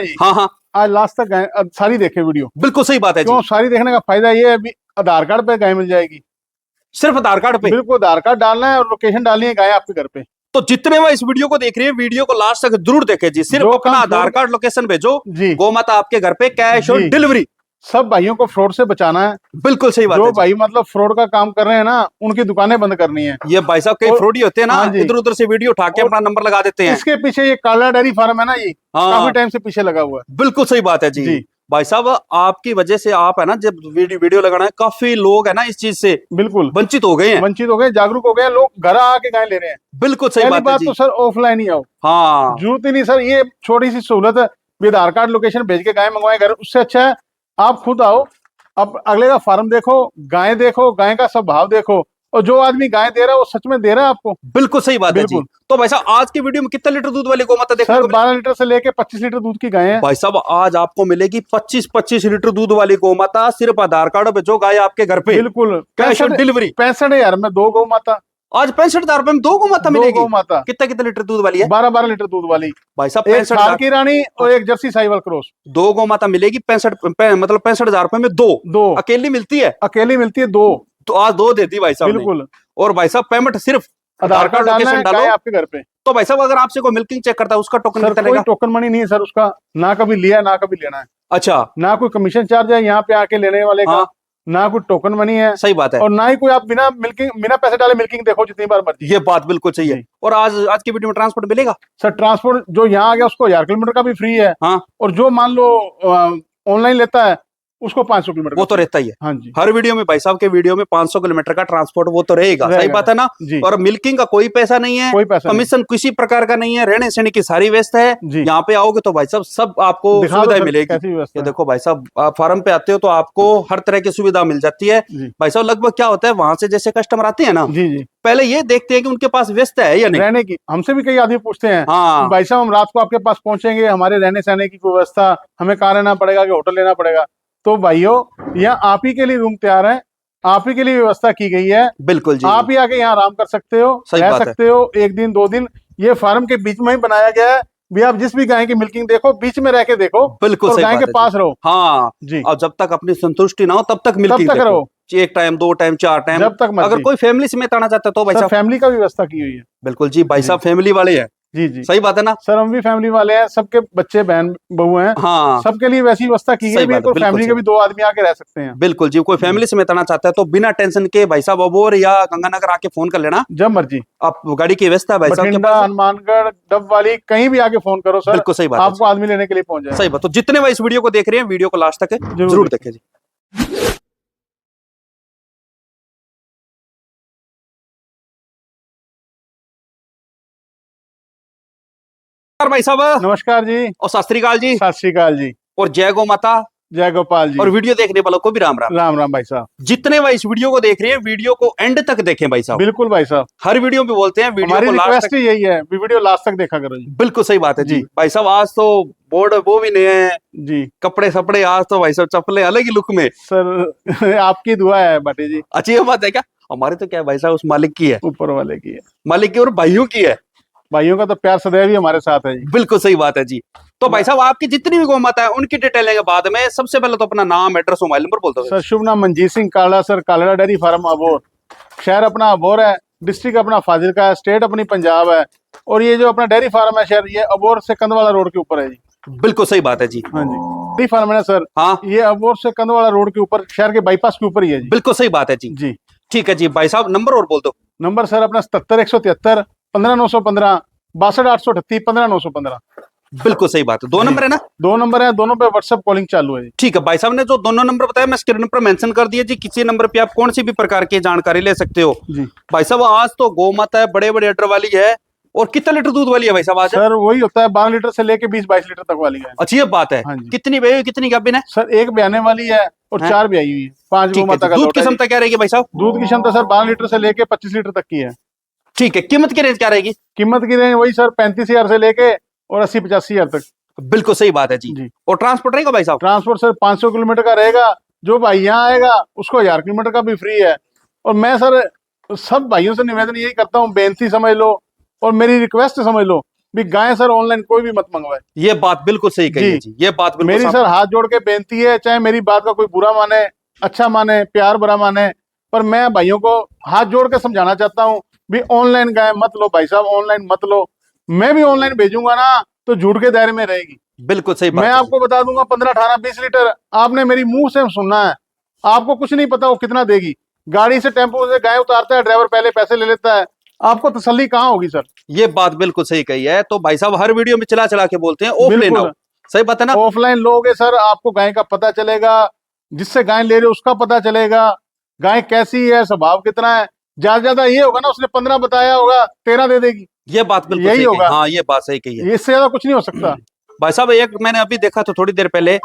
जी, हाँ हाँ, आज लास्ट तक गाय सारी देखे वीडियो। बिल्कुल सही बात है क्यों जी। सारी देखने का फायदा ये है, अभी आधार कार्ड पे गाय मिल जाएगी। सिर्फ आधार कार्ड पे? बिल्कुल, आधार कार्ड डालना है और लोकेशन डालनी है, गाय आपके घर पे। तो जितने वो इस वीडियो को देख रहे हैं, वीडियो को लास्ट तक जरूर देखें जी। सिर्फ जो अपना काम आधार फ्रॉड कार्ड लोकेशन भेजो, जी गौ माता आपके घर पे कैश ऑन जी, डिलीवरी। सब भाइयों को फ्रॉड से बचाना है। बिल्कुल सही बात जो है जी। भाई मतलब फ्रॉड का काम कर रहे हैं ना, उनकी दुकानें बंद करनी है। ये भाई साहब कई और फ्रॉडी होते हैं ना, हाँ जी, इधर उधर से वीडियो उठा के और अपना नंबर लगा देते हैं। इसके पीछे ये काला डेयरी फार्म है ना, ये काफी हाँ, टाइम से पीछे लगा हुआ है। बिल्कुल सही बात है जी। जी भाई साहब आपकी वजह से, आप है ना, जब वीडियो लगाना है, काफी लोग है ना इस चीज से बिल्कुल वंचित हो गए हैं। वंचित हो गए, जागरूक हो गए, लोग घर आके गाय ले रहे हैं। बिल्कुल सही पहली बात है बात जी। तो सर ऑफलाइन ही आओ, हाँ, जरूरत ही नहीं सर, ये छोटी सी सहूलत है, भी आधार कार्ड लोकेशन भेज के गाय मंगवाए घर, उससे अच्छा है आप खुद आओ, अब अगले का फार्म देखो, गाय का स्वभाव देखो, और जो आदमी गाय दे रहा है वो सच में दे रहा है आपको। बिल्कुल सही बात है जी। बिल्कुल तो भाई साहब आज की वीडियो में कितना लीटर दूध वाली गौ माता देखने सर, को मिली? 12 लीटर से लेके 25 लीटर दूध की गाय है। भाई साहब आज आपको मिलेगी 25-25 लीटर दूध वाली गौ माता, सिर्फ आधार कार्ड पे जो गाय आपके घर पे, बिल्कुल कैश ऑन डिलीवरी। 65,000 में 2 गौ माता, आज 65,000 रुपए में 2 गौ माता 2 मिलेगी। गौ माता, कितना कितना लीटर दूध वाली है? 12-12 लीटर दूध वाली, भाई साहब एक 65,000 खाल की रानी और एक जर्सी साहिवाल क्रॉस। 2 गौ माता मिलेगी 65, मतलब 65,000 रुपए में दो दो अकेली मिलती है। अकेली मिलती है, 2 तो आज 2 देती भाई साहब ने। बिल्कुल। और भाई साहब पेमेंट सिर्फ आधार कार्ड डालना लोकेशन है, डालो। गाय आपके घर पे। तो भाई साहब अगर आपसे कोई मिल्किंग चेक करता है, उसका टोकन सर कितना कोई लेगा? टोकन मनी नहीं है सर उसका, ना कभी लिया ना कभी लेना है, अच्छा, ना कोई कमीशन चार्ज है यहाँ पे आके लेने वाले का, हाँ, ना कोई टोकन मनी है, सही बात है। और ना ही कोई आप बिना पैसे डाले मिल्किंग देखो जितनी बार मर्जी। ये बात बिल्कुल सही है। जी। और आज की वीडियो में ट्रांसपोर्ट मिलेगा? सर ट्रांसपोर्ट जो यहाँ आ गया उसको 1000 किलोमीटर का भी फ्री है, हाँ, और जो मान लो ऑनलाइन लेता है उसको 500 किलोमीटर वो का तो free। रहता ही है। हाँ जी, हर वीडियो में भाई साहब के वीडियो में 500 किलोमीटर का ट्रांसपोर्ट वो तो रहेगा। सही बात है ना? जी, और मिल्किंग का कोई पैसा नहीं है, कोई पैसा नहीं। कमीशन किसी प्रकार का नहीं है, रहने सहने की सारी व्यवस्था है। जी, यहाँ पे आओगे तो भाई साहब सब आपको दिखा दो सुविधाएं सर मिलेगी। कैसी व्यवस्था ये है। देखो भाई साहब, आप फार्म पे आते हो तो आपको हर तरह की सुविधा मिल जाती है। जी भाई साहब लगभग क्या होता है, वहां से जैसे कस्टमर आते हैं ना, जी जी, पहले ये देखते हैं कि उनके पास व्यवस्था है या नहीं। रहने की, हमसे भी कई आदमी पूछते हैं हाँ, कि भाई साहब हम रात को आपके पास पहुंचेंगे, हमारे रहने सहने की कोई व्यवस्था, हमें कहाँ रहना पड़ेगा कि होटल लेना पड़ेगा? तो भाइयों यहाँ आप ही के लिए रूम तैयार है, आप ही के लिए व्यवस्था की गई है, बिल्कुल जी, आप ही आके यहाँ आराम कर सकते हो, सही रह बात है। सकते हो 1 दिन 2 दिन। ये फार्म के बीच में ही बनाया गया है, भी आप जिस भी गाय की मिल्किंग देखो बीच में रह के देखो, बिल्कुल और सही गाय बात के है पास जी। रहो। हाँ, जी, और जब तक अपनी संतुष्टि ना हो तब तक मिल्किंग तब तक देखो। रहो, 1 टाइम 2 टाइम 4 टाइम, जब तक अगर मर्जी। कोई फैमिली समेत आना चाहता है तो भाई सर साहब, फैमिली का भी व्यवस्था की हुई है। बिल्कुल जी, भाई जी साहब फैमिली वाले हैं। जी जी, सही बात है ना? सर हम भी फैमिली वाले हैं, सबके बच्चे बहन बहू हैं, हाँ, सबके लिए वैसी व्यवस्था की सही गई, बात है, बिल्कुल बिल्कुल फैमिली के सही। भी 2 आदमी आके रह सकते हैं। बिल्कुल जी, कोई जी, फैमिली समेत आना चाहता है तो बिना टेंशन के भाई साहब अबोर या गंगानगर आके फोन कर लेना। जब मर्जी, आप गाड़ी की व्यवस्था है भाई साहब के बठिंडा, पास? हनुमानगढ़, डबवाली, कहीं भी आके फोन करो सर, बिल्कुल सही बात है आपको आदमी लेने के लिए पहुंच जी। जाए। सही बात। तो जितने भाई इस वीडियो को देख रहे हैं, वीडियो को लास्ट तक जरूर देखें जी। भाई साहब नमस्कार जी, और सत श्री अकाल जी, सत श्री अकाल जी, और जय गौ माता, जय गोपाल जी, और वीडियो देखने वालों को भी राम राम। राम राम भाई साहब। जितने भाई इस वीडियो को देख रहे हैं, वीडियो को एंड तक देखें भाई साहब। बिल्कुल भाई साहब, हर वीडियो में बोलते हैं वीडियो हमारी को लास्ट रिक्वेस्ट तक। ही यही है, वीडियो लास्ट तक देखा करो जी। बिल्कुल सही बात है जी। जी। भाई साहब आज तो बोर्ड वो भी नए हैं, जी कपड़े सपड़े, आज तो भाई साहब चप्पलें अलग ही लुक में। सर आपकी दुआ है बाटे जी, अच्छी बात है क्या? हमारे तो क्या है भाई साहब, उस मालिक की है, ऊपर वाले की है, मालिक की और भाइयों की है। भाइयों का तो प्यार सदैव ही हमारे साथ है जी। बिल्कुल सही बात है जी। तो भाई साहब आपकी जितनी भी गौ माता है उनकी डिटेल लेंगे बाद में, सबसे पहले तो अपना नाम, एड्रेस, मोबाइल नंबर बोल दो सर शुभ नाम Manjeet Singh Kala, sir Kalra dairy farm Abohar, शहर अपना अबोर है, डिस्ट्रिक्ट अपना फाजिलका है, स्टेट अपनी पंजाब है, और ये जो अपना डेयरी फार्म है शहर, ये अबोर से कंदवाला रोड के ऊपर है जी। बिल्कुल सही बात है जी। हाँ जी, डेयरी फार्म है ना सर, हाँ, ये अबोर से कंदवाला रोड के ऊपर, शहर के बाईपास के ऊपर ही है जी। बिल्कुल सही बात है जी। जी, ठीक है जी भाई साहब, नंबर और बोल दो। नंबर सर अपना 77 173 15 915, 62 838 15 915। बिल्कुल सही बात है। 2 नंबर है ना? 2 नंबर है, दोनों पे व्हाट्सएप कॉलिंग चालू है जी। ठीक है, भाई साहब ने जो दोनों नंबर बताया मैं स्क्रीन पर मेंशन कर दिया जी। किसी नंबर पे आप कौन सी भी प्रकार की जानकारी ले सकते हो। जी भाई साहब आज तो गौ माता है, बड़े बड़े अडर वाली है। और कितना लीटर दूध वाली है भाई साहब आज? सर वही होता है 12 लीटर से लेके 20-22 लीटर तक वाली है। अच्छी बात है। हाँ जी। कितनी ब्याई हुई, कितनी गाभिन है? सर एक ब्याने वाली है और हैं? 4 ब्याई हुई है, 5 गौ ठीक है माता जी। का दूध लोट की है जी। क्षमता क्या रहेगी भाई साहब? दूध की क्षमता सर 12 लीटर से लेके 25 लीटर तक की है। ठीक है, कीमत की रेंज क्या रहेगी? कीमत की रेंज वही सर 35,000 से लेके और 80-85,000 तक। बिल्कुल सही बात है जी। जी, और ट्रांसपोर्ट रहेगा भाई साहब? ट्रांसपोर्ट सर 500 किलोमीटर का रहेगा, जो भाई यहाँ आएगा उसको 1000 किलोमीटर का भी फ्री है। और मैं सर सब भाइयों से निवेदन यही करता हूँ, बेनती समझ लो और मेरी रिक्वेस्ट समझ लो, भी गाय सर ऑनलाइन कोई भी मत मंगवाए। ये बात बिल्कुल सही कही है जी, ये बात बिल्कुल मेरी सर हाथ जोड़ के बेनती है, चाहे मेरी बात का कोई बुरा माने, अच्छा माने, प्यार बुरा माने, पर मैं भाइयों को हाथ जोड़ के समझाना चाहता हूँ भी ऑनलाइन गाय मत लो भाई साहब, ऑनलाइन मत लो। मैं भी ऑनलाइन भेजूंगा ना तो झूठ के दायरे में रहेगी। बिल्कुल सही बात मैं है आपको बता दूंगा 15, 18, 20 लीटर आपने मेरी मुंह से सुनना है, आपको कुछ नहीं पता वो कितना देगी। गाड़ी से टेम्पो से गाय उतारता है ड्राइवर, पहले पैसे ले लेता है, आपको तसल्ली कहाँ होगी सर। ये बात बिल्कुल सही कही है। तो भाई साहब हर वीडियो में चला चला के बोलते हैं ऑफलाइन बिल्कुल। आओ, सही बात है ना। ऑफलाइन लोगे सर आपको गाय का पता चलेगा, जिससे गाय ले रहे हो उसका पता चलेगा, गाय कैसी है, स्वभाव कितना है। ज्यादा ये होगा ना, उसने 15 बताया होगा, 13 दे देगी, ये बात बिल्कुल यही सही कही। होगा। हाँ ये बात सही कही है। इससे ज्यादा कुछ नहीं हो सकता। भाई साहब एक मैंने अभी देखा तो थोड़ी देर पहले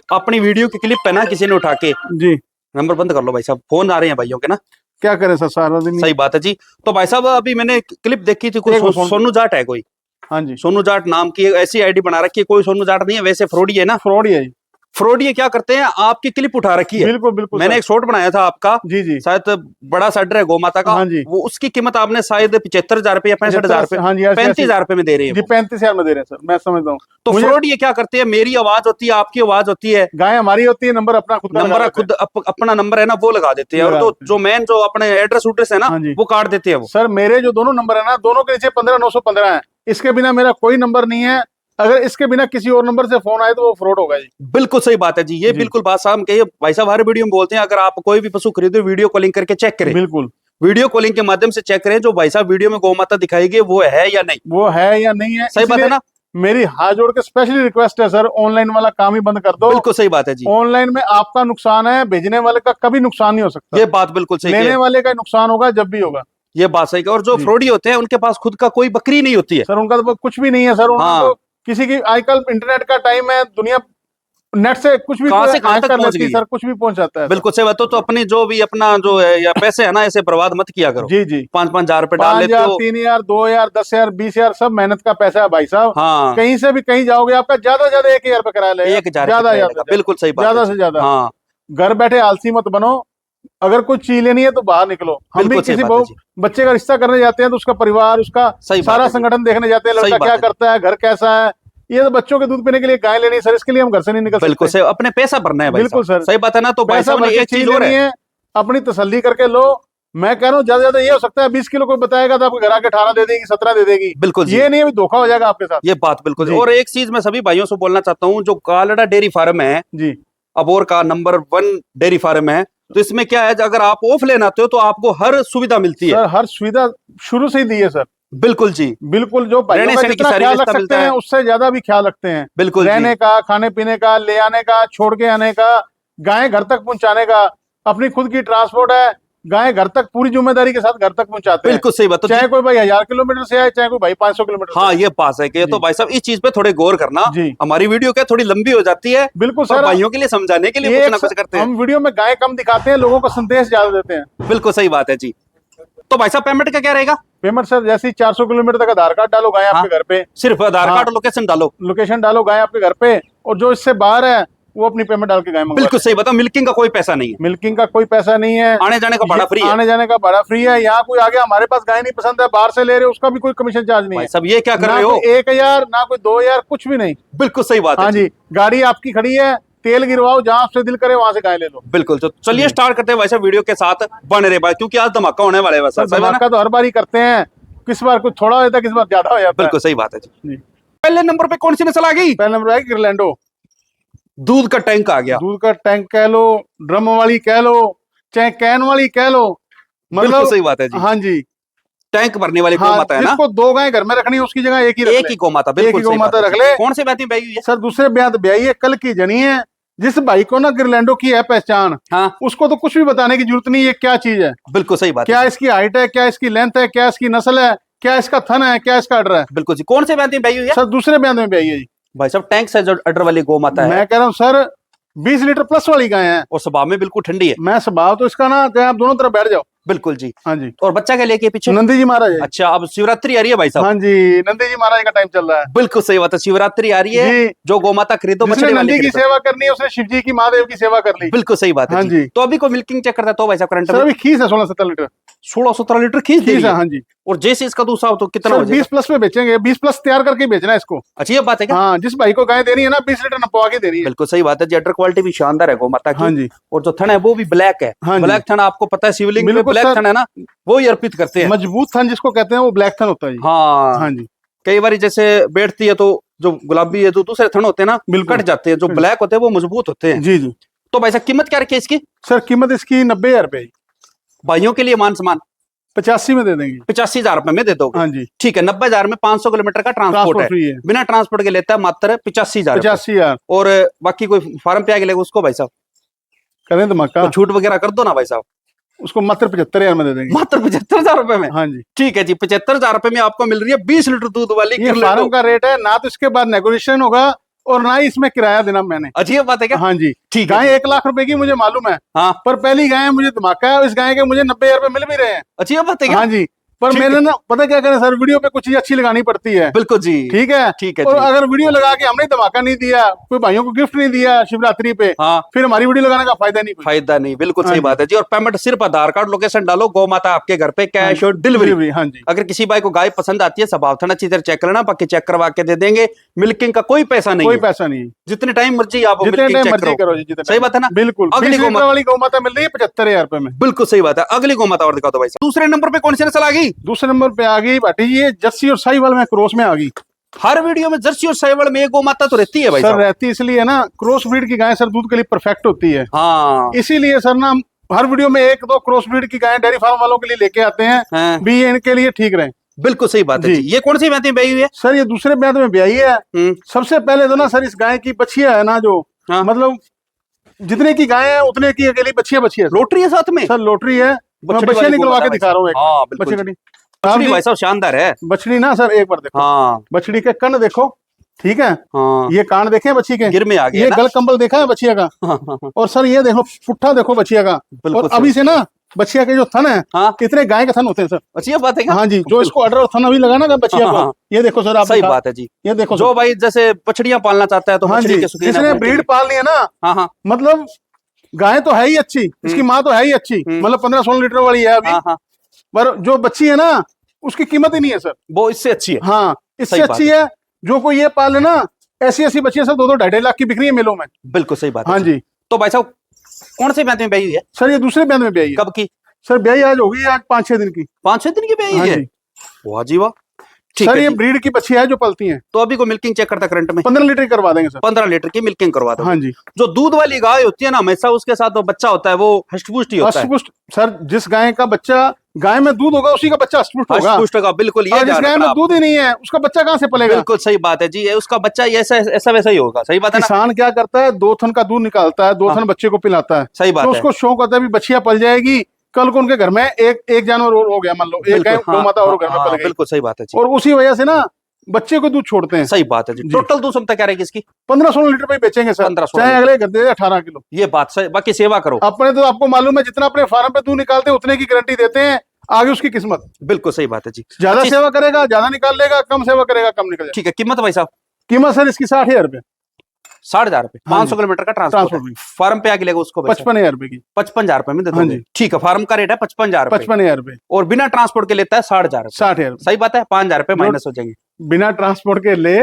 अपनी वीडियो की क्लिप पे ना किसी ने उठा के, जी नंबर बंद कर लो भाई साहब, फोन आ रहे हैं भाइयों के ना। क्या करें सर, सारा दिन सही बात है जी। तो भाई साहब अभी मैंने क्लिप देखी थी, कोई एक मिनट, सोनू जाट है कोई, हाँ जी सोनू जाट नाम की ऐसी आईडी बना रखी है, कोई सोनू जाट नहीं है वैसे, फ्रॉडी है ना। फ्रॉड ही है जी। फ्रॉडी क्या करते हैं, आपकी क्लिप उठा रखी है। बिल्कुल बिल्कुल मैंने सर। एक शॉट बनाया था आपका, जी जी शायद बड़ा सड्डर है गौ माता का, हाँ जी। वो उसकी कीमत आपने शायद 75,000 रुपये या 65,000 रुपये, हाँ जी, 35,000 रुपये में दे रहे जी हैं। 35,000 में दे रहे हैं सर, मैं समझता हूँ। तो मुझे फ्रॉड ये क्या करते हैं, मेरी आवाज होती है, आपकी आवाज होती है, गाय हमारी होती है, नंबर अपना खुद का लगा नंबर देते खुद अपना नंबर है ना वो लगा देते हैं, और लगा तो देते जो मेन जो अपने एड्रेस उड्रेस है ना हाँ जी। वो काट देते हैं वो। हैं। सर मेरे जो दोनों नंबर है ना, दोनों के नीचे 15,915 है, इसके बिना मेरा कोई नंबर नहीं है। अगर इसके बिना किसी और नंबर से फोन आए तो वो फ्रॉड होगा जी। बिल्कुल सही बात है जी, ये जी। बिल्कुल बात साहब कही है। भाई साहब हर वीडियो में बोलते हैं अगर आप कोई भी पशु खरीदो वीडियो कॉलिंग करके चेक करें, बिल्कुल वीडियो कॉलिंग के माध्यम से चेक करें जो भाई साहब वीडियो में गौ माता दिखाई गई वो है या नहीं, वो है या नहीं है। सही बात है इसलिए ना। मेरी हाथ जोड़ के स्पेशली रिक्वेस्ट है सर, ऑनलाइन वाला काम ही बंद कर दो। बिल्कुल सही बात है जी, ऑनलाइन में आपका नुकसान है, भेजने वाले का कभी नुकसान नहीं हो सकता। ये बात बिल्कुल सही लेने है, वाले का नुकसान होगा जब भी होगा। ये बात सही है। और जो जी। फ्रॉडी होते हैं उनके पास खुद का कोई बकरी नहीं होती है। सर उनका तो कुछ भी नहीं है सर, उनको हाँ। किसी की आजकल इंटरनेट का टाइम है, दुनिया नेट से कुछ भी कहाँ से कहाँ hack तक कर पहुंच लेती है गई। सर, कुछ भी पहुंच जाता है सर। बिल्कुल सही बात। तो अपनी जो भी अपना जो है या पैसे है ना ऐसे बर्बाद मत किया करो। जी जी 5,000 रुपए डाल 5,000, लेते हो। 3,000, 2,000, 10,000, 20,000 सब मेहनत का पैसा है भाई साहब। हाँ कहीं से भी कहीं जाओगे आपका ज्यादा से ज्यादा 1,000 रुपये किराया लगेगा, 1,000 ज्यादा ज्यादा, बिल्कुल सही बात ज्यादा है से जी। ज्यादा। हाँ घर बैठे आलसी मत बनो, अगर कुछ चीज लेनी है तो बाहर निकलो। हम भी बिल्कुल सही किसी बात है बहु जी। बच्चे का रिश्ता करने जाते हैं तो उसका परिवार, उसका सही बात सारा है जी। संगठन देखने जाते हैं, सही लड़का बात क्या है जी। करता है, घर कैसा है। ये तो बच्चों के दूध पीने के लिए गाय लेनी है सर, इसके लिए हम घर से नहीं निकल बिल्कुल सकते। सही, अपने पैसा भरना है भाई बिल्कुल साहब, सर। सही बात है ना। तो भाई पैसा साहब भर ने के एक चीज चीज और लेनी है, है, अपनी तसल्ली करके लो। मैं कह रहा हूँ ज्यादा ज्यादा ये हो सकता है 20 किलो कोई बताएगा तो आपके घर आके 18 दे देगी, 17 दे देगी। बिल्कुल जी, ये नहीं है भी धोखा हो जाएगा आपके साथ। ये बात बिल्कुल। जी। और एक चीज मैं सभी भाइयों से बोलना चाहता हूँ, जो कालड़ा डेयरी फार्म है, जी अबोर का नंबर 1 डेयरी फार्म है, तो इसमें क्या है अगर आप ऑफ लेन आते हो तो आपको हर सुविधा मिलती है। सर हर सुविधा शुरू से ही दी है सर। बिल्कुल जी, बिल्कुल, जो भाइयों रहने का सहने की जितना सारी ख्याल रख व्यवस्था सकते मिलता हैं है। उससे ज्यादा भी ख्याल रखते हैं। बिल्कुल जी, रहने का, खाने पीने का, ले आने का, छोड़ के आने का, गाय घर तक पहुंचाने का, अपनी खुद की ट्रांसपोर्ट है, गाय घर तक पूरी जिम्मेदारी के साथ घर तक पहुंचाते हैं। बिल्कुल सही बात। तो चाहे कोई भाई 1000 किलोमीटर से आए, चाहे कोई भाई 500 किलोमीटर से हाँ आए। ये बात है कि तो जी। भाई साहब इस चीज पे थोड़े गौर करना। जी हमारी वीडियो क्या थोड़ी लंबी हो जाती है, बिल्कुल पर सर। भाइयों के लिए समझाने के लिए ये कुछ ना कुछ करते हैं। हम वीडियो में गाय कम दिखाते हैं, लोगों को संदेश ज्यादा देते हैं। बिल्कुल सही बात है जी। तो भाई साहब पेमेंट का क्या रहेगा? पेमेंट सर जैसे ही 400 किलोमीटर तक आधार कार्ड डालो, गाय हाँ। आपके घर पे, सिर्फ आधार हाँ। कार्ड और लोकेशन डालो। लोकेशन डालो, गाय आपके घर पे, और जो इससे बाहर है वो अपनी पेमेंट डाल के गाय मंगवा बिल्कुल सही बताओ, मिल्किंग का कोई पैसा नहीं है, मिल्किंग का कोई पैसा नहीं है, आने जाने का भाड़ा फ्री है। आने जाने का भाड़ा फ्री है। यहाँ कोई आगे हमारे पास गाय नहीं पसंद है, बाहर से ले रहे हो, उसका भी कोई कमीशन चार्ज नहीं भाई है। साहब ये क्या कर ना रहे हो? कोई 1,000, ना कोई 2,000, कुछ भी नहीं। बिल्कुल सही बात है हाँ जी, गाड़ी आपकी खड़ी है, तेल गिरवाओ, जहाँ से दिल करे वहां से गाय ले लो। बिल्कुल। तो चलिए स्टार्ट करते हैं भाई साहब वीडियो के साथ, बने रहे भाई, क्योंकि आज धमाका होने वाला है सर वैसा। धमाका तो हर बार ही करते हैं, किस बार कुछ थोड़ा हो जाता है, किस बार ज्यादा हो जाता है। बिल्कुल सही बात है जी। जी। पहले नंबर पे कौन सी नस्ल आ गई? पहले नंबर है गिरलैंडो। दूध का टैंक आ गया। दूध का टैंक कह लो, ड्रम वाली कह लो, चाहे कैन वाली कह लो, बिल्कुल सही बात है जी। हाँ जी, टैंक भरने वाली गौ हाँ, माता है ना, जिसको 2 गाय घर में रखनी है उसकी जगह एक ही रख एक ले। ही गौ माता। एक बिल्कुल ही गौ सही माता बात है रख जी। ले। कौन से ब्याह ब्याही हुई है? सर दूसरे ब्याह ब्याही है, कल की जनी है। जिस भाई को ना गिरलैंडो की है पहचान, हाँ उसको तो कुछ भी बताने की जरूरत नहीं है क्या चीज है, बिल्कुल सही बात क्या है। इसकी हाइट है, क्या इसकी लेंथ है, क्या इसकी नस्ल है, क्या इसका थन है, क्या इसका अडर है। बिल्कुल जी। कौन से ब्याह ब्याही हुई है? सर दूसरे ब्याह में ब्याही है जी। भाई साहब टैंक से जो अडर वाली गौ माता है, मैं कह रहा हूँ सर 20 लीटर प्लस वाली गाय है, और स्वभाव में बिल्कुल ठंडी है। मैं स्वभाव तो इसका ना, चाहे आप दोनों तरफ बैठ जाओ। बिल्कुल जी। हाँ जी, और बच्चा क्या लेके पीछे? नंदी जी महाराज है। अच्छा, अब शिवरात्रि आ रही है भाई साहब। हाँ जी, नंदी जी महाराज का टाइम चल रहा है। बिल्कुल सही बात है, शिवरात्रि आ रही है। जी। जो गौ माता खरीदो जिसने मछली वाली नंदी की खरीदो। सेवा करनी है उसने शिव जी की, महादेव की सेवा कर ली। बिल्कुल सही बात है हाँ जी। जी। तो अभी कोई मिल्किंग चेक करता है तो भाई साहब करंट सर में अभी खीस है 16-17 लीटर। 16-17 लीटर खींच ठीक देगी। है, हाँ जी। और जैसे इसका दूसरा हो तो कितना हो सर जाएगा? 20 प्लस में बेचेंगे, 20 प्लस तैयार करके बेचना है इसको। अच्छा, ये बात है क्या? हाँ, जिस भाई को गाय देनी है ना 20 लीटर नपवा के देनी है। बिल्कुल सही बात है जी। अडर क्वालिटी भी शानदार है गौ माता की। हाँ जी, और जो थन है वो भी ब्लैक है। हाँ जी। ब्लैक थन आपको पता है शिवलिंग पे बिल्कुल ब्लैक सर। थन है ना, वो ही अर्पित करते हैं। मजबूत थन जिसको कहते हैं वो ब्लैक थन होता है जी। हाँ हाँ जी, कई बार जैसे बैठती है तो जो गुलाबी है, जो दूसरे थन होते हैं ना बिल्कुल। कट जाते हैं, जो ब्लैक होते हैं वो मजबूत होते हैं। जी जी। तो भाई साहब कीमत क्या रखी है इसकी? सर कीमत इसकी 90,000 रुपए, भाइयों के लिए मान सम्मान 85 में दे देंगे। 85,000 रुपए में दे दोगे? हाँ जी, ठीक है। 90,000 में 500 किलोमीटर का ट्रांसपोर्ट ट्रांसपोर्ट है। फ्री है। बिना ट्रांसपोर्ट के लेता है मात्र 85,000 रुपए। 85,000 और बाकी कोई फार्म पे आगे लेगा उसको भाई साहब करें तो मक्का तो छूट वगैरह कर दो ना भाई साहब। उसको मात्र 75,000 में दे देंगे। मात्र 75,000 रुपए में? हाँ जी, ठीक है जी। 75,000 रुपए में आपको मिल रही है 20 लीटर दूध वाली ये किरलेटो। फार्म का रेट है ना, तो इसके बाद नेगोशिएशन होगा और ना ही इसमें किराया देना मैंने। अच्छी बात है क्या? हाँ जी, ठीक है गाय जी। 1 लाख रुपए की मुझे मालूम है, हाँ पर पहली गाय है, मुझे धमाका है, और इस गाय के मुझे 90,000 रुपए मिल भी रहे हैं। अच्छी बात है क्या? हाँ जी, पर ठीक मैंने ना पता क्या करें सर, वीडियो पे कुछ चीज अच्छी लगानी पड़ती है। बिल्कुल जी। ठीक है, ठीक है और जी। अगर वीडियो लगा के हमने धमाका नहीं दिया, कोई भाइयों को गिफ्ट नहीं दिया शिवरात्रि पे, हाँ फिर हमारी वीडियो लगाने का फायदा नहीं कोई। फायदा नहीं। बिल्कुल हाँ सही जी। बात है जी। और पेमेंट सिर्फ आधार कार्ड लोकेशन डालो, गौ माता आपके घर पे कैश और डिलीवरी। हाँ जी, अगर किसी भाई को गाय पसंद आती है स्वभाव थोड़ा अच्छी तरह चेक कर लेना, बाकी चेक करवा के दे देंगे। मिल्किंग का कोई पैसा नहीं कोई है। पैसा नहीं, जितने टाइम मर्जी आप जितने मिल्किंग टाइम चेक मर्जी करो। करो जी, जितने सही time। बात है ना? बिल्कुल। अगली 20 गौ लीटर वाली गौ माता मिल रही है 75,000 रुपए में। बिल्कुल सही बात है। अगली गौ माता और दिखा दो भाई साहब। दूसरे नंबर पे कौन सी नस्ल आ गई? दूसरे नंबर पे आ गई भाटी जी, ये जर्सी और साहिवाल में क्रॉस में आ गई। हर वीडियो में जर्सी और साहिवाल में एक गौ माता तो रहती है भाई सर साहब। रहती इसलिए है ना, क्रॉस ब्रीड की गाय सर दूध के लिए परफेक्ट होती है, हाँ इसीलिए सर ना हम हर वीडियो में 1-2 क्रॉस ब्रीड की गाय डेयरी फार्म वालों के लिए लेके आते हैं, हाँ, भी ये इनके लिए ठीक रहे। बिल्कुल सही बात है जी। जी। ये कौन सी बैती ब्याई हुई है? सर ये दूसरे ब्याह में ब्याई है। हम्म, सबसे पहले तो ना सर इस गाय की बछिया है ना, जो हाँ। मतलब जितने की गाय है उतने की अकेली बछिया है सर। लोटरी है साथ में? सर लोटरी है, मैं बछड़ी बछिया वाली निकलवा गौ के माता दिखा रहा हूँ एक हाँ बार। बिल्कुल बछड़ी जी। कटी। बछड़ी आप भाई साहब शानदार है। बछड़ी ना सर एक बार देखो, हाँ बछड़ी के कन्न देखो, ठीक है, हाँ ये कान देखे हैं बच्ची के, गिर में आ गया ये ना? गल कंबल देखा है बछिया का, हाँ, हाँ, हाँ, और सर ये देखो पुट्ठा देखो बछिया का। बिल्कुल और सही। अभी से ना बछिया के जो थन है, हाँ कितने गाय के थन होते हैं सर। अच्छी बात है क्या? हाँ जी, जो इसको अडर और थन अभी लगाना ना बछिया हाँ, हाँ, को, ये देखो सर आप सही दिखा- बात है जी। ये देखो जो सर। भाई जैसे बछड़ियां पालना चाहता है तो हाँ बछड़ी जी, के शौकीन है, जिसने वो उनके ब्रीड लिए- पालनी है ना, हाँ हाँ मतलब गाय तो है ही अच्छी, इसकी माँ तो है ही अच्छी, मतलब 15-16 लीटर वाली है अभी, हाँ हाँ पर जो बच्ची है ना उसकी कीमत ही नहीं है सर। वो इससे अच्छी है। हाँ, इससे सही बात अच्छी है। जो कोई ये पाले ना, ऐसी ऐसी बच्चियां सर 2-2 ढाई लाख की बिक रही है मेलों में। बिल्कुल सही बात है हाँ जी, तो भाई साहब कौन से ब्याह में ब्याई हुई है? सर ये दूसरे ब्याह में ब्याई है। कब की? सर ब्याई आज होगी, आज 5-6 दिन की। 5-6 दिन की ब्याई हाँ है? जी, वाह जी वाह। ठीक सर है ये जी। ब्रीड की बच्ची है जो पलती है। तो अभी को मिल्किंग चेक करता करंट में 15 लीटर करवा देंगे सर। 15 लीटर की मिल्किंग करवा दो। हाँ जी, जो दूध वाली गाय होती है ना, हमेशा उसके साथ जो बच्चा होता है वो हष्टपुष्ट ही होता है। अष्टपुष्ट सर, जिस गाय का बच्चा, गाय में दूध होगा उसी का बच्चा अष्टपुष्ट होगा। हष्टपुष्ट का बिल्कुल ये और जिस ध्यान गाय रखना में आप। दूध ही नहीं है उसका बच्चा कहाँ से पलेगा। बिल्कुल सही बात है जी। ये उसका बच्चा ये ऐसा ऐसा वैसा ही होगा। सही बात है ना? किसान क्या करता है, 2 थन का दूध निकालता है, 2 हाँ। थन बच्चे को पिलाता है, सही बात तो है। उसको शौक होता है भी बच्चियां पल जाएगी, कल को उनके घर में एक जानवर और हो गया, मान लो एक गाय बिल्कुल, गौ माता और घर में हाँ, पल गई, बिल्कुल सही बात है जी। और उसी वजह से ना बच्चे को दूध छोड़ते हैं। सही बात है जी। जी। टोटल दूध क्षमता क्या रहेगी इसकी? 15-16 लीटर पे ही बेचेंगे सर, 15-16 चाहे अगले घर दे 18 किलो। ये बात सही। बाकी सेवा करो। अपने तो आपको मालूम है, जितना अपने फार्म पे दूध निकालते हैं उतने की गारंटी देते हैं, आगे उसकी किस्मत। बिल्कुल सही बात है जी। ज्यादा अच्छी- सेवा करेगा ज्यादा निकाल लेगा, कम सेवा करेगा कम निकल जाएगा। ठीक है। कीमत भाई साहब? कीमत सर इसकी 60,000 रुपए, 60,000 रुपए। हाँ 500 जी। किलोमीटर का ट्रांसपोर्ट ट्रांसपोर्ट फार्म पे आगे लेगा उसको 55,000 रुपए की। 55,000 रुपए में दे हाँ दोगे? जी। ठीक है। फार्म का रेट है 55,000 रुपए 55,000 रुपए, और बिना ट्रांसपोर्ट के लेता है 60,000 रुपए। 60,000। सही बात है। 5,000 रुपए माइनस हो जाएंगे। बिना ट्रांसपोर्ट के ले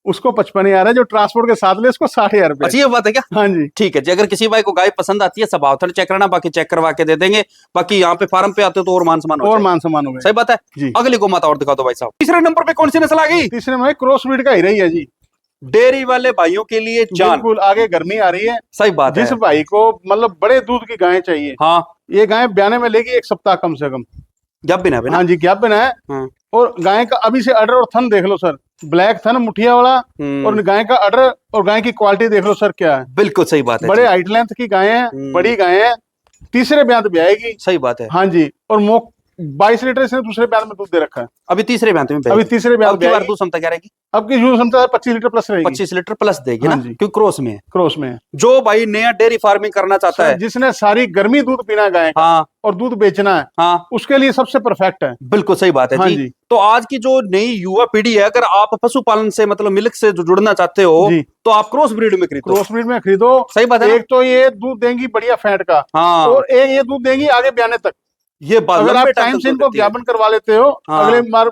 उसको 55,000 है, जो ट्रांसपोर्ट के साथ ले उसको 60,000 रुपए। अच्छा ये बात है क्या? हाँ जी, ठीक है जी। अगर किसी भाई को गाय पसंद आती है सब आवथन चेक करना, बाकी चेक करवा के दे देंगे। बाकी यहाँ पे फार्म पे आते हो तो और मान सम्मान हो और जाएगा। मान सम्मान हो गए। सही बात है जी। अगली को माता और दिखा दो भाई साहब। तीसरे नंबर पे कौन सी नस्ल आ गई? तीसरे में क्रॉस ब्रीड का ही रही है जी, डेयरी वाले भाइयों के लिए जान। बिल्कुल। आगे गर्मी आ रही है, सही बात है। जिस भाई को मतलब बड़े दूध की गाय चाहिए, हाँ ये गाय ब्याने में लेगी 1 सप्ताह कम से कम। जब भी ना हाँ जी, क्या बना है। हाँ। और गाय का अभी से अडर और थन देख लो सर, ब्लैक थन मुठिया वाला, और गाय का अडर और गाय की क्वालिटी देख लो सर क्या है। बिल्कुल सही बात है बड़े जी। हाइट लेंथ की गाय है, बड़ी गाय है, तीसरे ब्याह पे आएगी। सही बात है। हाँ जी, और 22 लीटर से दूसरे ब्याह में दूध दे रखा है। अभी तीसरे ब्याह में अभी तीसरे ब्याह अब की बार दूध क्षमता क्या रहेगी? अब की यूज क्षमता 25 लीटर प्लस रहेगी। 25 लीटर प्लस देगी हाँ ना, जी। क्योंकि क्रॉस में है। क्रॉस में है। जो भाई नया डेयरी फार्मिंग करना चाहता है, जिसने सारी गर्मी दूध पीना है गाय का हाँ और दूध बेचना है, हाँ उसके लिए सबसे परफेक्ट है। बिल्कुल सही बात है हाँ जी। जी। तो आज की जो नई युवा पीढ़ी है, अगर आप पशुपालन से मतलब मिल्क से जो जुड़ना चाहते हो जी। तो आप क्रॉस ब्रीड में खरीदो। क्रॉस ब्रीड में खरीदो। सही बात है ना? एक तो ये दूध देंगी बढ़िया फैट का, हाँ और एक ये दूध देंगी आगे ब्याने तक। ये बात अगर आप लंबे टाइम तक से दूध इनको देती है। ज्ञापन करवा लेते हो, हाँ। अगले बार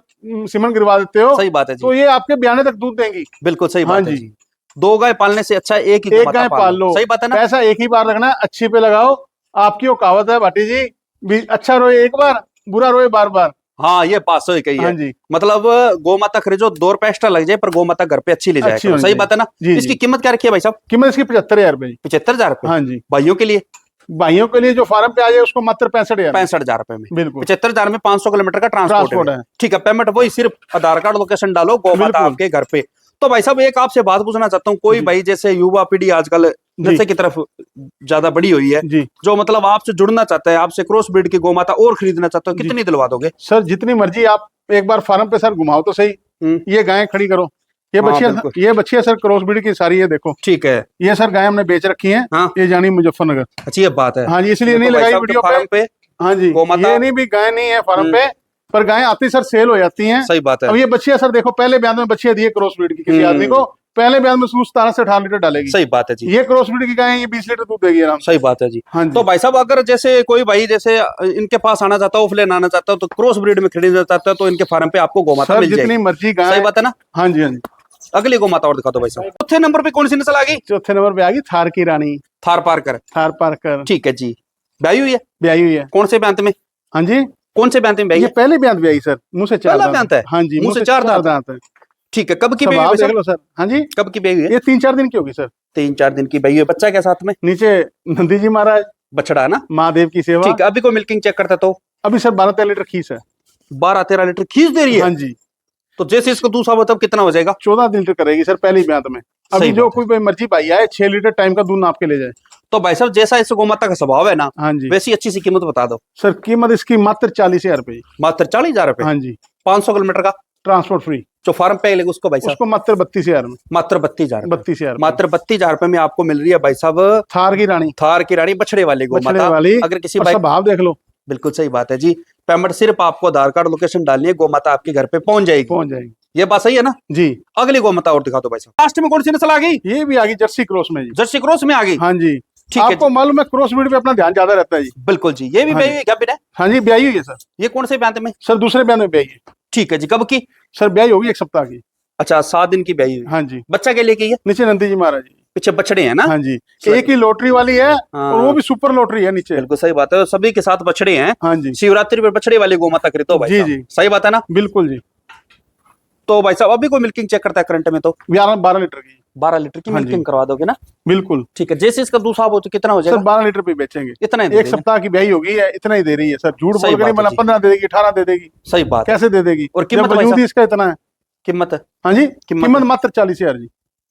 सीमन गिरवा देते हो, सही बात है जी, तो ये आपके बयाने तक दूध देंगी। बिल्कुल सही हाँ बात है जी। जी। दो गाय पालने से अच्छा एक ही एक माता गाय पाल लो, सही बात है ना। पैसा एक ही बार लगना है, अच्छी पे लगाओ। आपकी वो कहावत है भाटी जी, अच्छा रोए एक बार, बुरा रोए बार बार। हाँ ये बात सही कही हाँ है। जी, मतलब गौ माता खरीदो 2 रुपए एक्स्ट्रा लग जाए पर गौ माता घर पे अच्छी ले जाया अच्छी करो, होनी सही चाहिए। बात है ना। जी इसकी जी, कीमत क्या रखी है भाई साहब? कीमत इसकी 75,000 रुपए जी। 75,000 रुपए हाँ जी, भाइयों के लिए, भाइयों के लिए जो फार्म पे आ जाए उसको मात्र 65,000 में। 65,000 रुपए में। बिल्कुल 75,000 में 500 किलोमीटर का ट्रांसपोर्ट ट्रांसपोर्ट है। है। ठीक है, पेमेंट वही सिर्फ आधार कार्ड लोकेशन डालो, गौ माता बिल्कुल आपके घर पे। तो भाई साहब एक आपसे बात पूछना चाहता हूँ, कोई जी भाई जैसे युवा पीढ़ी आजकल जी नशे की तरफ ज्यादा बढ़ी हुई है, जी। जो मतलब आपसे जुड़ना चाहता है, आपसे क्रॉस ब्रीड की गौ माता और खरीदना चाहता हो, जी। कितनी दिलवा दोगे? सर जितनी मर्जी आप एक बार फार्म पे सर घुमाओ तो सही, हम्म, ये गायें खड़ी करो। ये हाँ, बच्चियां, बिल्कुल। ये बच्चियां सर क्रॉस ब्रीड की सारी है, देखो ठीक है। ये सर गाय हमने बेच रखी हैं। हाँ, ये जानी मुजफ्फरनगर। अच्छी ये बात है। हाँ जी, इसलिए देखो नहीं भाई लगाई साहब के वीडियो पे। फार्म पे हाँ जी, गौ माता, ये नहीं भी गाय नहीं है फार्म पे, पर गायें आती सर सेल हो जाती हैं। सही बात है। अब ये बच्चियां सर देखो, पहले ब्याज में बच्चियां दी है क्रॉस ब्रीड की किसी आदमी को, पहले ब्याज में 17 से 18 लीटर डालेगी। सही बात है जी, ये क्रॉस ब्रीड की गाय है, ये 20 लीटर दूध देगी आराम से। सही बात है जी। हाँ जी, तो भाई साहब अगर जैसे कोई भाई जैसे इनके पास आना चाहता हो, ऑफलाइन आना चाहता हो, तो क्रॉस ब्रीड में खरीदना चाहता है, तो इनके फार्म पे आपको गौ माता सर मिल जितनी जाएगी। मर्जी सही गाय। बात है ना। हाँ जी हाँ जी। अगली गौ माता और दिखा दो भाई साहब। चौथे नंबर पे कौन सी नस्ल आ गई? चौथे नंबर पे आ गई थार की रानी, थार पारकर। थार पारकर। ठीक है जी, ब्याई हुई है? ब्याई हुई है। कौन से ब्यांत में? हाँ जी, कौन से ब्यांत में ब्याई ये है? पहले ब्याज ब्याई सर, मुंह से चार पहला दांत ब्यांत है? हाँ जी, मुंह से चार दांत है। ठीक है, कब की ब्याई स्वभाव हुई देख भाई लो सर। हाँ जी, साहब? कब की ब्याई हुई है? ये 3-4 दिन की होगी सर। 3-4 दिन की ब्याई हुई है। बच्चा क्या साथ में? नीचे नंदी जी महाराज, बछड़ा है ना। महादेव की सेवा। ठीक है, अभी को मिल्किंग चेक करता तो अभी सर 12-13 लीटर खीस है। 12-13 लीटर खींच दे रही है। हाँ जी, तो जैसे इसको दूसरा हो तब कितना हो जाएगा? 14 लीटर करेगी सर पहली ब्यात में। सही अभी जो बात है। कोई भाई मर्जी भाई आए 6 लीटर टाइम का दूध नाप के ले जाए। तो भाई साहब जैसा इस गौ माता का स्वभाव है ना, हाँ जी, वैसी अच्छी सी कीमत बता दो। सर कीमत इसकी मात्र 40,000 रुपए। मात्र 40,000 रुपए। हाँ जी, 500 किलोमीटर का ट्रांसपोर्ट फ्री। जो फार्म पे लेगा उसको भाई साहब उसको मात्र 32,000 में। मात्र 32,000 रुपए। 32,000 मात्र 32,000 रुपए में आपको मिल रही है भाई साहब थार की रानी, थार की रानी बछड़े वाली गौ बछड़े माता। वाली। अगर किसी और भाई, स्वभाव देख लो, बिल्कुल सही बात है जी। पेमेंट सिर्फ आपको आधार कार्ड लोकेशन डालनी है, गौ माता आपके घर पे पहुंच जाएगी। पहुंच जाएगी ये बात सही है ना। जी। अगली गौ माता और दिखा दो भाई साहब। लास्ट में कौन सी नस्ल आ गई? ये भी आ गई जर्सी क्रॉस में जी। जर्सी क्रॉस में आ गई। हाँ जी, ठीक है आपको जी, मालूम है क्रॉस ब्रीड पे अपना ध्यान ज्यादा रहता है जी। बिल्कुल जी। ये भी हाँ ब्याई जी। हुई है क्या बिना? हाँ जी, ब्याई हुई है सर। ये कौन से ब्यांत में? सर दूसरे ब्याह में ब्याई है। ठीक है जी, कब की? सर ब्याई होगी 1 सप्ताह की। अच्छा, 7 दिन की ब्याई हुई। हाँ जी, बच्चा के लिए की है? नीचे नंदी जी महाराज जी। पीछे बछड़े हैं ना। हाँ जी, सही। एक ही लॉटरी वाली है हाँ। और वो भी सुपर लॉटरी है नीचे। बिल्कुल सही बात है, सभी के साथ बछड़े हैं। हाँ जी, शिवरात्रि पर बछड़े वाली गौ माता खरीदो भाई जी साहब। जी, सही बात है ना। बिल्कुल जी। तो भाई साहब अभी कोई मिल्किंग चेक करता है करंट में तो 12 लीटर की। 12 लीटर की हाँ जी। मिल्किंग करवा दोगे ना। बिल्कुल ठीक है, जैसे इसका दूसरा हो तो कितना हो सर, जाएगा? 12 लीटर पे बेचेंगे। इतना ही दे एक देंगे। सप्ताह की ब्याई होगी है, इतना ही दे रही है सर। झूठ सही बोल के नहीं, बात है मतलब जी। 15 दे देगी, 18 दे देगी, सही बात है। कैसे दे देगी? और कीमत जब भाई वजूद ही साहब? इसका इतना है। कीमत हाँ जी, कीमत कीमत मात्र 40,000 जी।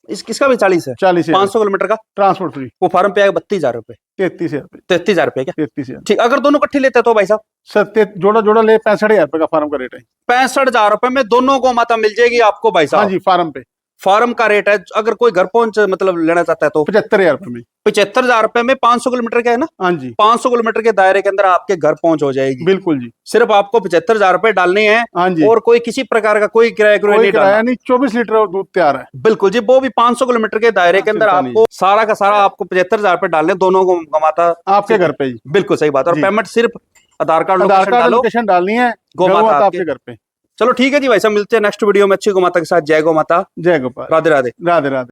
इसका भी 40 है। 40,000 500 किलोमीटर का ट्रांसपोर्ट फ्री। वो फार्म पे आएगा 32,000 रुपए। 33,000 रुपए। 33,000 रुपए क्या? 33,000 ठीक, अगर दोनों इकट्ठे लेते तो भाई साहब सर। जोड़ा जोड़ा ले 65,000 रुपए का फार्म का रेट है। 65,000 रुपए में दोनों गौ माता मिल जाएगी आपको भाई हाँ साहब। जी, फार्म पे फार्म का रेट है, अगर कोई घर पहुंच मतलब लेना चाहता है तो 75,000 रुपए में। 75,000 रुपए में 500 किलोमीटर का है ना। हाँ जी, 500 किलोमीटर के दायरे के अंदर आपके घर पहुंच हो जाएगी। बिल्कुल जी। सिर्फ आपको 75,000 रुपए डालने हैं हाँ जी, और कोई किसी प्रकार का कोई किराया कोई नहीं किराया डालना। नहीं, 24 लीटर और दूध तैयार है। बिल्कुल जी, वो भी 500 किलोमीटर के दायरे के अंदर चिंता आपको सारा का सारा आपको 75,000 रुपए डालने, दोनों को कमाता आपके घर पे ही। बिल्कुल सही बात है। और जी। पेमेंट सिर्फ आधार कार्ड आधार लोकेशन कार्ड डालो, लोकेशन डालनी है, गौ गौ माता माता आपके आपके घर पे। चलो ठीक है जी भाई साहब, मिलते हैं नेक्स्ट वीडियो में अच्छी गौ माता के साथ। जय गौ माता, जय गोपाल, राधे राधे। राधे राधे।